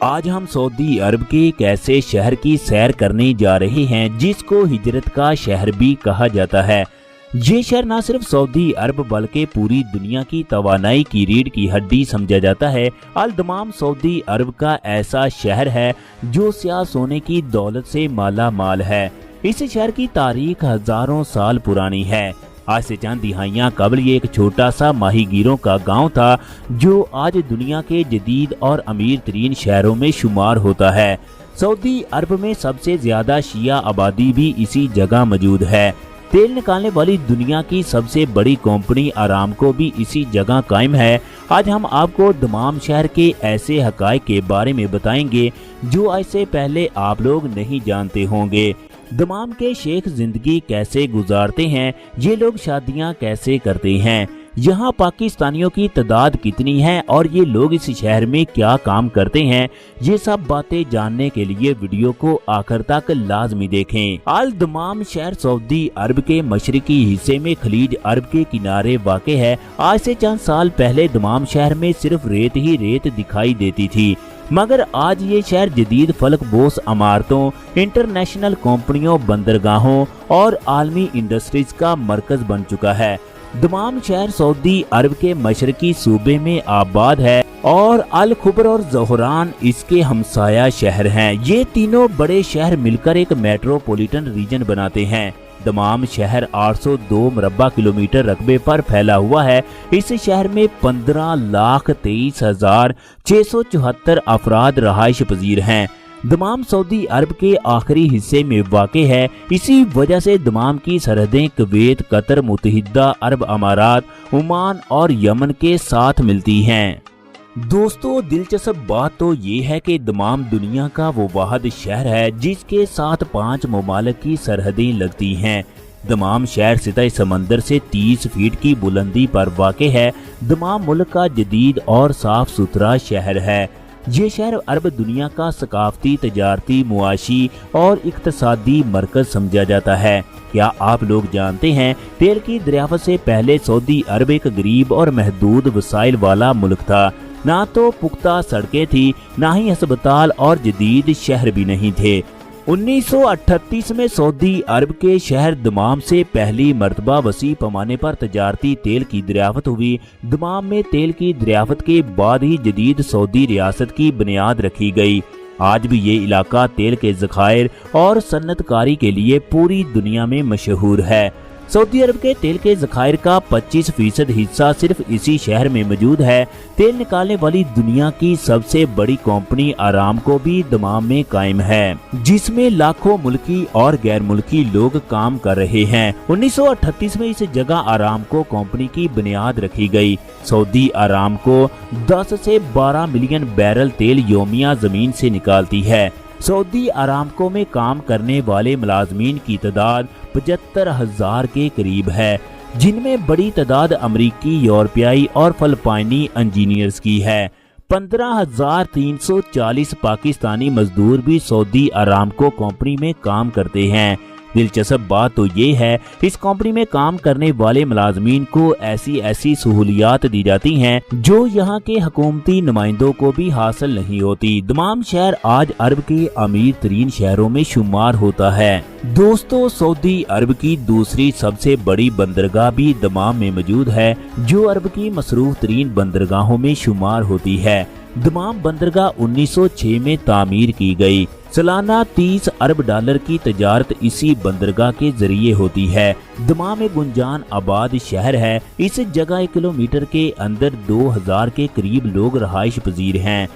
آج ہم سعودی عرب کے ایک ایسے شہر کی سیر کرنے جا رہے ہیں جس کو ہجرت کا شہر بھی کہا جاتا ہے۔ یہ شہر نہ صرف سعودی عرب بلکہ پوری دنیا کی توانائی کی ریڑھ کی ہڈی سمجھا جاتا ہے۔ الدمام سعودی عرب کا ایسا شہر ہے جو سیاہ سونے کی دولت سے مالا مال ہے۔ اس شہر کی تاریخ ہزاروں سال پرانی ہے۔ آج سے چند دہائیاں قبل یہ ایک چھوٹا سا ماہی گیروں کا گاؤں تھا جو آج دنیا کے جدید اور امیر ترین شہروں میں شمار ہوتا ہے۔ سعودی عرب میں سب سے زیادہ شیعہ آبادی بھی اسی جگہ موجود ہے۔ تیل نکالنے والی دنیا کی سب سے بڑی کمپنی آرامکو بھی اسی جگہ قائم ہے۔ آج ہم آپ کو دمام شہر کے ایسے حقائق کے بارے میں بتائیں گے جو آج سے پہلے آپ لوگ نہیں جانتے ہوں گے۔ دمام کے شیخ زندگی کیسے گزارتے ہیں، یہ لوگ شادیاں کیسے کرتے ہیں، یہاں پاکستانیوں کی تعداد کتنی ہے اور یہ لوگ اس شہر میں کیا کام کرتے ہیں، یہ سب باتیں جاننے کے لیے ویڈیو کو آخر تک لازمی دیکھیں۔ الدمام شہر سعودی عرب کے مشرقی حصے میں خلیج عرب کے کنارے واقع ہے۔ آج سے چند سال پہلے دمام شہر میں صرف ریت ہی ریت دکھائی دیتی تھی، مگر آج یہ شہر جدید فلک بوس عمارتوں، انٹرنیشنل کمپنیوں، بندرگاہوں اور عالمی انڈسٹریز کا مرکز بن چکا ہے۔ دمام شہر سعودی عرب کے مشرقی صوبے میں آباد ہے اور الخبر اور زہران اس کے ہمسایہ شہر ہیں۔ یہ تینوں بڑے شہر مل کر ایک میٹروپولیٹن ریجن بناتے ہیں۔ دمام شہر 802 مربع کلومیٹر رقبے پر پھیلا ہوا ہے۔ اس شہر میں 15,23,674 افراد رہائش پذیر ہیں۔ دمام سعودی عرب کے آخری حصے میں واقع ہے، اسی وجہ سے دمام کی سرحدیں کویت، قطر، متحدہ عرب امارات، عمان اور یمن کے ساتھ ملتی ہیں۔ دوستو، دلچسپ بات تو یہ ہے کہ دمام دنیا کا وہ واحد شہر ہے جس کے ساتھ 5 ممالک کی سرحدیں لگتی ہیں۔ دمام شہر سطح سمندر سے 30 فیٹ کی بلندی پر واقع ہے۔ دمام ملک کا جدید اور صاف ستھرا شہر ہے۔ یہ شہر عرب دنیا کا ثقافتی، تجارتی، معاشی اور اقتصادی مرکز سمجھا جاتا ہے۔ کیا آپ لوگ جانتے ہیں تیل کی دریافت سے پہلے سعودی عرب ایک غریب اور محدود وسائل والا ملک تھا۔ نہ تو پختہ سڑکیں تھی، نہ ہی ہسپتال اور جدید شہر بھی نہیں تھے۔ 1938 میں سعودی عرب کے شہر دمام سے پہلی مرتبہ وسیع پیمانے پر تجارتی تیل کی دریافت ہوئی۔ دمام میں تیل کی دریافت کے بعد ہی جدید سعودی ریاست کی بنیاد رکھی گئی۔ آج بھی یہ علاقہ تیل کے ذخائر اور صنعت کاری کے لیے پوری دنیا میں مشہور ہے۔ سعودی عرب کے تیل کے ذخائر کا 25% حصہ صرف اسی شہر میں موجود ہے۔ تیل نکالنے والی دنیا کی سب سے بڑی کمپنی آرامکو بھی دمام میں قائم ہے، جس میں لاکھوں ملکی اور غیر ملکی لوگ کام کر رہے ہیں۔ 1938 میں اس جگہ آرامکو کمپنی کی بنیاد رکھی گئی۔ سعودی آرامکو 10 سے 12 ملین بیرل تیل یومیہ زمین سے نکالتی ہے۔ سعودی آرامکو میں کام کرنے والے ملازمین کی تعداد 75,000 کے قریب ہے، جن میں بڑی تعداد امریکی، یورپیائی اور فلپائنی انجینئرز کی ہے۔ 15,340 پاکستانی مزدور بھی سعودی آرامکو کمپنی میں کام کرتے ہیں۔ دلچسپ بات تو یہ ہے اس کمپنی میں کام کرنے والے ملازمین کو ایسی سہولیات دی جاتی ہیں جو یہاں کے حکومتی نمائندوں کو بھی حاصل نہیں ہوتی۔ دمام شہر آج عرب کے امیر ترین شہروں میں شمار ہوتا ہے۔ دوستو، سعودی عرب کی دوسری سب سے بڑی بندرگاہ بھی دمام میں موجود ہے جو عرب کی مصروف ترین بندرگاہوں میں شمار ہوتی ہے۔ دمام بندرگاہ 1906 میں تعمیر کی گئی۔ سالانہ 30 ارب ڈالر کی تجارت اسی بندرگاہ کے ذریعے ہوتی ہے۔ دمام ایک گنجان آباد شہر ہے۔ اس جگہ 1 کلومیٹر کے اندر 2000 کے قریب لوگ رہائش پذیر ہیں۔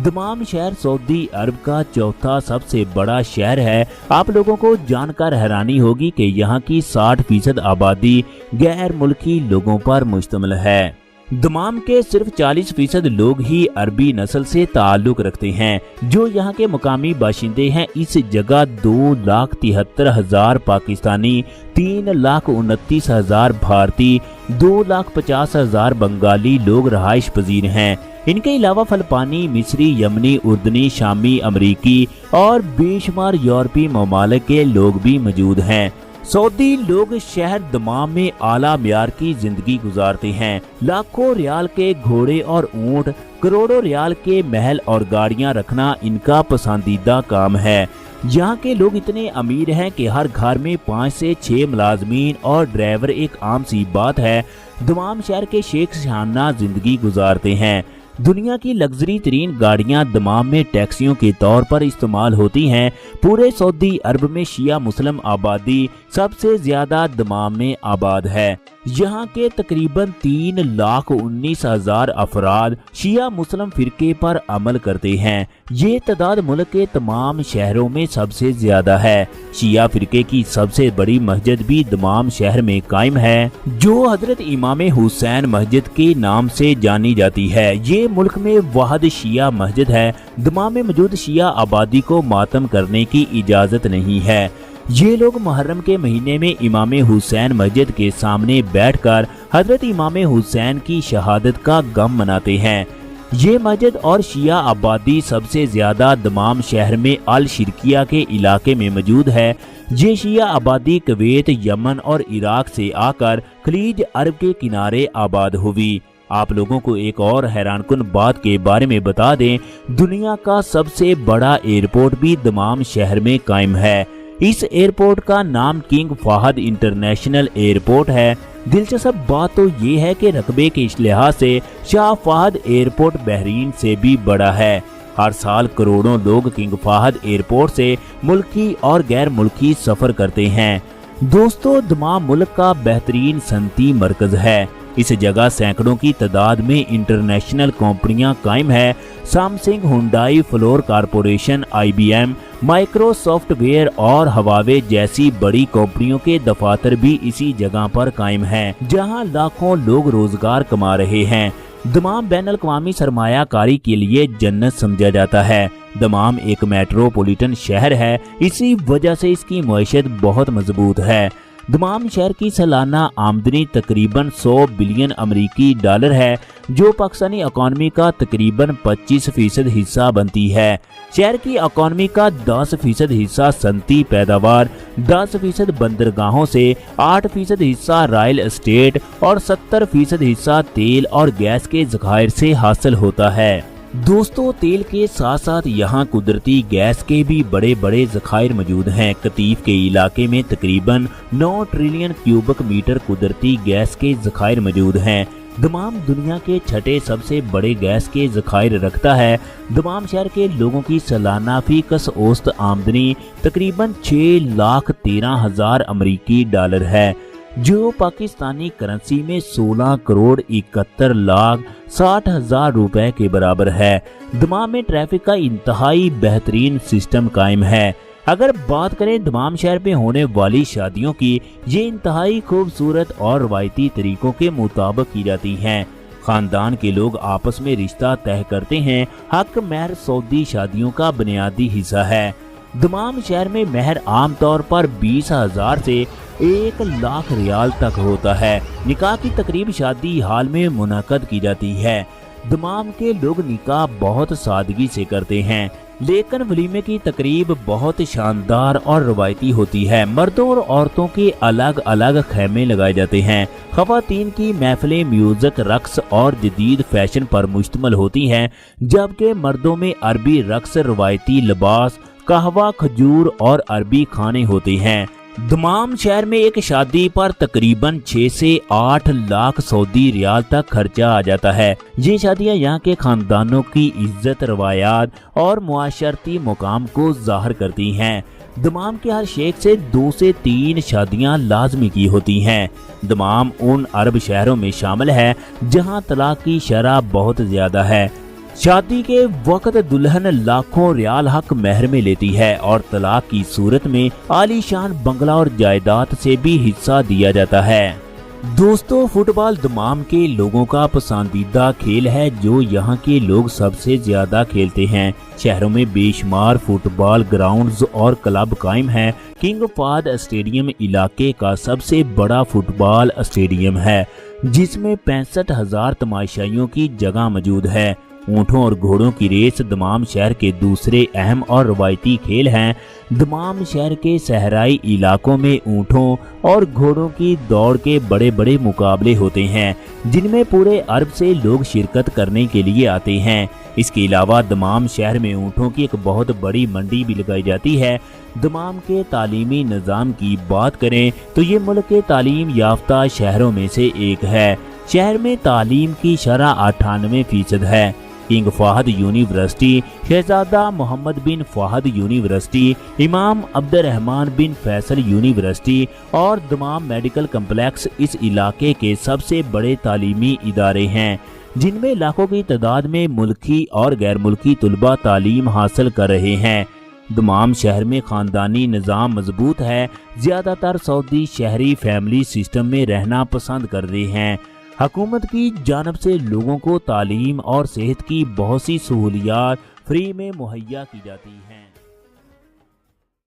دمام شہر سعودی عرب کا چوتھا سب سے بڑا شہر ہے۔ آپ لوگوں کو جان کر حیرانی ہوگی کہ یہاں کی 60% آبادی غیر ملکی لوگوں پر مشتمل ہے۔ دمام کے صرف 40% لوگ ہی عربی نسل سے تعلق رکھتے ہیں جو یہاں کے مقامی باشندے ہیں۔ اس جگہ 2,73,000 پاکستانی، 3,29,000 بھارتی، 2,50,000 بنگالی لوگ رہائش پذیر ہیں۔ ان کے علاوہ فلپائنی، مصری، یمنی، اردنی، شامی، امریکی اور بے شمار یورپی ممالک کے لوگ بھی موجود ہیں۔ سعودی لوگ شہر دمام میں اعلیٰ معیار کی زندگی گزارتے ہیں۔ لاکھوں ریال کے گھوڑے اور اونٹ करोड़ों रियाल के महल और गाड़ियां रखना इनका पसंदीदा काम है। यहाँ के लोग इतने अमीर हैं कि हर घर में 5 से 6 मुलाजमीन और ड्राइवर एक आम सी बात है। दमाम शहर के शेख शाना जिंदगी गुजारते हैं। दुनिया की लग्जरी तरीन गाड़ियां दमाम में टैक्सियों के तौर पर इस्तेमाल होती हैं। पूरे सऊदी अरब में शिया मुस्लिम आबादी सबसे ज्यादा दमाम में आबाद है। यहाँ के तकरीबन 3,19,000 अफराद शिया मुस्लिम फिरके पर अमल करते हैं। ये तादाद मुल्क के तमाम शहरों में सबसे ज्यादा है। शिया फिरके की सबसे बड़ी मस्जिद भी दमाम शहर में कायम है, जो हजरत इमाम हुसैन मस्जिद के नाम से जानी जाती है। ये मुल्क में वाहिद शिया मस्जिद है। दमाम में मौजूद शिया आबादी को मातम करने की इजाजत नहीं है। ये लोग मुहर्रम के महीने में इमाम हुसैन मस्जिद के सामने बैठकर हजरत इमाम हुसैन की शहादत का गम मनाते हैं। ये मस्जिद और शिया आबादी सबसे ज्यादा दमाम शहर में अल शिरकिया के इलाके में मौजूद है। ये शिया आबादी कुवैत, यमन और इराक से आकर खलीज अरब के किनारे आबाद हुई। आप लोगों को एक और हैरानकुन बात के बारे में बता दें, दुनिया का सबसे बड़ा एयरपोर्ट भी दमाम शहर में कायम है। इस एयरपोर्ट का नाम किंग फाहद इंटरनेशनल एयरपोर्ट है। दिलचस्प बात तो ये है कि रकबे के लिहाज से शाह फाहद एयरपोर्ट बहरीन से भी बड़ा है। हर साल करोड़ों लोग किंग फाहद एयरपोर्ट से मुल्की और गैर मुल्की सफर करते हैं। दोस्तों, दमाम मुल्क का बेहतरीन सनती मरकज है। इस जगह सैकड़ों की तादाद में इंटरनेशनल कंपनियां कायम है। Samsung, Hyundai, floor corporation, IBM, माइक्रोसॉफ्टवेयर और हवावे जैसी बड़ी कंपनियों के दफातर भी इसी जगह पर कायम हैं, जहां लाखों लोग रोजगार कमा रहे हैं। दमाम बैनुल-अक़वामी सरमायाकारी के लिए जन्नत समझा जाता है। दमाम एक मेट्रोपॉलिटन शहर है, इसी वजह से इसकी मईशत बहुत मजबूत है। दमाम शहर की सालाना आमदनी तकरीबन 100 बिलियन अमरीकी डॉलर है, जो पाकिस्तानी इकॉनमी का तकरीबन 25% हिस्सा बनती है। शहर की इकॉनमी का 10% हिस्सा सनती पैदावार, 10% बंदरगाहों से, 8% हिस्सा रॉयल एस्टेट और 70% हिस्सा तेल और गैस के ज़खायर से हासिल होता है। दोस्तों, तेल के साथ साथ यहाँ कुदरती गैस के भी बड़े बड़े ज़खायर मौजूद हैं। कतीफ के इलाके में तकरीबन 9 ट्रिलियन क्यूबिक मीटर कुदरती गैस के ज़खायर मौजूद हैं। दमाम दुनिया के छठे सबसे बड़े गैस के ज़खायर रखता है। दमाम शहर के लोगों की सालाना फीकस औसत आमदनी तकरीबन 6,13,000 अमरीकी डॉलर है, जो पाकिस्तानी करेंसी में 16,71,60,000 रुपए के बराबर है। दमाम में ट्रैफिक का इंतहाई बेहतरीन सिस्टम कायम है। अगर बात करें दमाम शहर में होने वाली शादियों की, ये इंतहाई खूबसूरत और रवायती तरीकों के मुताबिक की जाती हैं। खानदान के लोग आपस में रिश्ता तय करते हैं। हक महर सऊदी शादियों का बुनियादी हिस्सा है। दमाम शहर में महर आमतौर पर 20,000 से 1,00,000 रियाल तक होता है। निकाह की तकरीब शादी हाल में मुनक्कद की जाती है। दमाम के लोग निकाह बहुत सादगी से करते हैं, लेकिन वलीमे की तकरीब बहुत शानदार और रवायती होती है। मर्दों और औरतों के अलग अलग खेमे लगाए जाते हैं। ख़वातीन की महफिलें म्यूजिक, रक्स और जदीद फैशन पर मुश्तमिल होती हैं, जबकि मर्दों में अरबी रक्स, रवायती लिबास, कहवा, खजूर और अरबी खाने होते हैं। दमाम शहर में एक शादी पर तकरीबन 6 से 8 लाख सऊदी रियाल तक खर्चा आ जाता है। ये शादियां यहाँ के खानदानों की इज्जत, रवायात और मुआशरती मुकाम को जाहिर करती हैं। दमाम के हर शेख से 2 से 3 शादियां लाजमी की होती हैं। दमाम उन अरब शहरों में शामिल है जहाँ तलाक की शरह बहुत ज्यादा है। शादी के वक्त दुल्हन लाखों रियाल हक महर में लेती है और तलाक की सूरत में आलीशान बंगला और जायदाद से भी हिस्सा दिया जाता है। दोस्तों, फुटबॉल दमाम के लोगों का पसंदीदा खेल है, जो यहाँ के लोग सबसे ज्यादा खेलते हैं। शहरों में बेशुमार फुटबॉल ग्राउंड्स और क्लब कायम हैं। किंग फाहद स्टेडियम इलाके का सबसे बड़ा फुटबॉल स्टेडियम है, जिसमें 65,000 तमाशाइयों की जगह मौजूद है। ऊँटों और घोड़ों की रेस दमाम शहर के दूसरे अहम और रवायती खेल हैं। दमाम शहर के सहराई इलाकों में ऊँटों और घोड़ों की दौड़ के बड़े बड़े मुकाबले होते हैं, जिनमें पूरे अरब से लोग शिरकत करने के लिए आते हैं। इसके अलावा दमाम शहर में ऊँटों की एक बहुत बड़ी मंडी भी लगाई जाती है। दमाम के तालीमी निज़ाम की बात करें तो ये मुल्क के तालीम याफ्ता शहरों में से एक है। शहर में तालीम की शरह 98% है। किंग फहद यूनिवर्सिटी, शहजादा मोहम्मद बिन फहद यूनिवर्सिटी, इमाम अब्दुर्रहमान बिन फैसल यूनिवर्सिटी और दमाम मेडिकल कम्प्लेक्स इस इलाके के सबसे बड़े तालीमी इदारे हैं, जिनमें लाखों की तादाद में मुल्की और गैर मुल्की तुलबा तालीम हासिल कर रहे हैं। दमाम शहर में ख़ानदानी निज़ाम मजबूत है। ज़्यादातर सऊदी शहरी फैमिली सिस्टम में रहना पसंद करते हैं। हुकूमत की जानब से लोगों को तालीम और सेहत की बहुत सी सहूलियात फ्री में मुहैया की जाती हैं।